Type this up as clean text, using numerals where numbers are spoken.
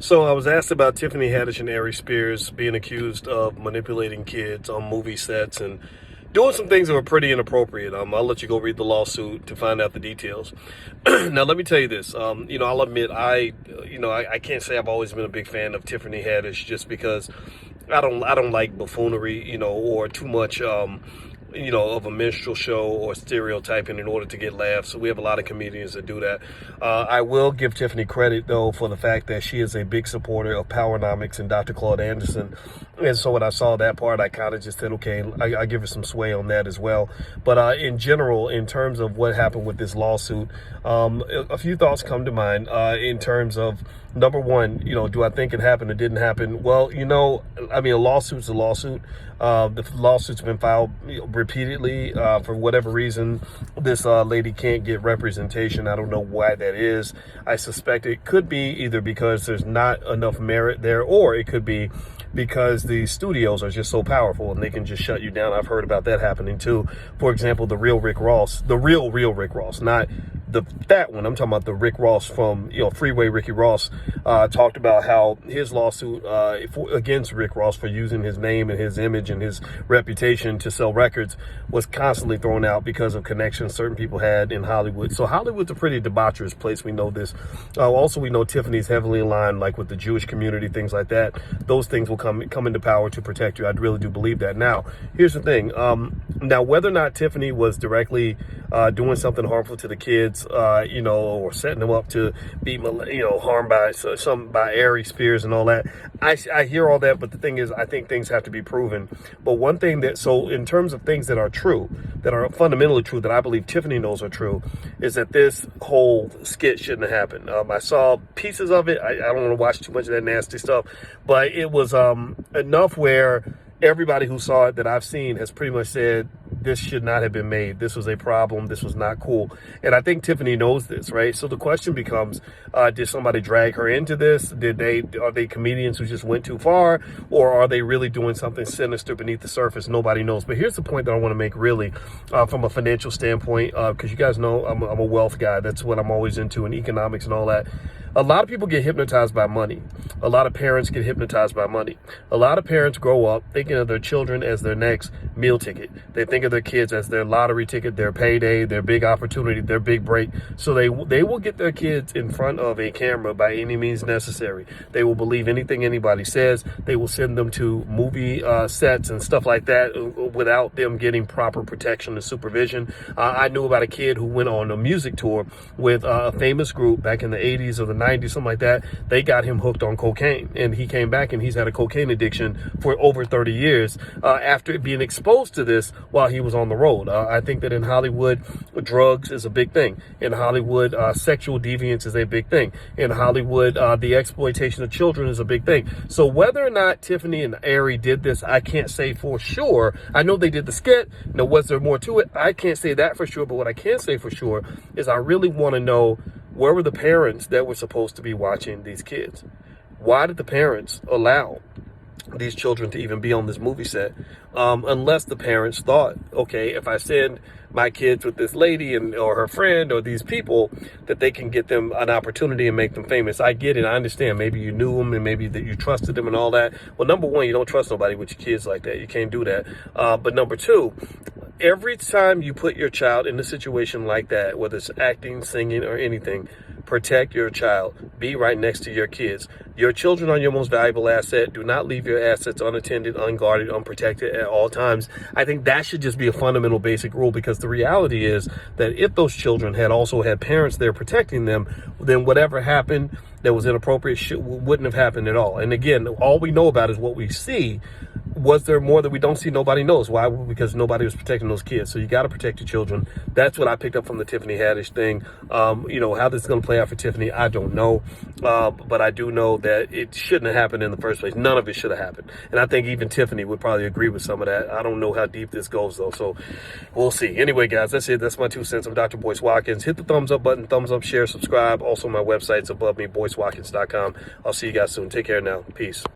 So I was asked about Tiffany Haddish and Ari Spears being accused of manipulating kids on movie sets and doing some things that were pretty inappropriate. I'll let you go read the lawsuit to find out the details. Now, let me tell you this. I'll admit I can't say I've always been a big fan of Tiffany Haddish just because I don't like buffoonery, or too much. Of a minstrel show or stereotyping in order to get laughs. So we have a lot of comedians that do that. I will give Tiffany credit, though, for the fact that she is a big supporter of Powernomics and Dr. Claude Anderson. And so when I saw that part, I kind of just said, okay, I give her some sway on that as well. But in general, in terms of what happened with this lawsuit, a few thoughts come to mind in terms of, number one, do I think it happened or didn't happen? Well, a lawsuit's a lawsuit. The lawsuit's been filed repeatedly. For whatever reason, this lady can't get representation. I don't know why that is. I suspect it could be either because there's not enough merit there, or it could be because the studios are just so powerful and they can just shut you down. I've heard about that happening too. For example, the real Rick Ross, not that one. I'm talking about the Rick Ross from Freeway Ricky Ross, talked about how his lawsuit against Rick Ross for using his name and his image and his reputation to sell records was constantly thrown out because of connections certain people had in Hollywood. So Hollywood's a pretty debaucherous place. We know this. Also, we know Tiffany's heavily aligned, like with the Jewish community, things like that. Those things will come into power to protect you. I really do believe that. Now, here's the thing. Now, whether or not Tiffany was directly doing something harmful to the kids, or setting them up to be, harmed by Ari Spears and all that, I hear all that. But the thing is, I think things have to be proven. But one thing so in terms of things that are true, that are fundamentally true, that I believe Tiffany knows are true, is that this whole skit shouldn't have happened. I saw pieces of it. I don't want to watch too much of that nasty stuff, but it was enough where everybody who saw it that I've seen has pretty much said this should not have been made. This was a problem. This was not cool. And I think Tiffany knows this, right? So the question becomes, did somebody drag her into this? Are they comedians who just went too far? Or are they really doing something sinister beneath the surface? Nobody knows. But here's the point that I want to make really from a financial standpoint, because you guys know I'm a wealth guy. That's what I'm always into, in economics and all that. A lot of people get hypnotized by money. A lot of parents get hypnotized by money. A lot of parents grow up thinking of their children as their next meal ticket. They think of their kids as their lottery ticket, their payday, their big opportunity, their big break. So they will get their kids in front of a camera by any means necessary. They will believe anything anybody says. They will send them to movie sets and stuff like that without them getting proper protection and supervision. I knew about a kid who went on a music tour with a famous group back in the 80s or the 90s, something like that. They got him hooked on cocaine, and he came back and he's had a cocaine addiction for over 30 years after being exposed to this while he was on the road. I think that in Hollywood, drugs is a big thing. In Hollywood, sexual deviance is a big thing. In Hollywood, the exploitation of children is a big thing. So whether or not Tiffany and Ari did this, I can't say for sure. I know they did the skit. Now, was there more to it? I can't say that for sure, but what I can say for sure is I really want to know, where were the parents that were supposed to be watching these kids? Why did the parents allow these children to even be on this movie set? Unless the parents thought, okay, if I send my kids with this lady or her friend or these people, that they can get them an opportunity and make them famous. I get it. I understand. Maybe you knew them and maybe that you trusted them and all that. Well, number one, you don't trust nobody with your kids like that. You can't do that. But number two, every time you put your child in a situation like that, whether it's acting, singing, or anything, protect your child. Be right next to your kids. Your children are your most valuable asset. Do not leave your assets unattended, unguarded, unprotected at all times. I think that should just be a fundamental basic rule, because the reality is that if those children had also had parents there protecting them, then whatever happened that was inappropriate wouldn't have happened at all. And again, all we know about is what we see. Was there more that we don't see? Nobody knows. Why? Because nobody was protecting those kids. So you got to protect your children. That's what I picked up from the Tiffany Haddish thing. How this is going to play out for Tiffany, I don't know. But I do know that it shouldn't have happened in the first place. None of it should have happened. And I think even Tiffany would probably agree with some of that. I don't know how deep this goes, though. So we'll see. Anyway, guys, that's it. That's my 2 cents. I'm Dr. Boyce Watkins. Hit the thumbs up button, thumbs up, share, subscribe. Also, my website's above me, boycewatkins.com. I'll see you guys soon. Take care now. Peace.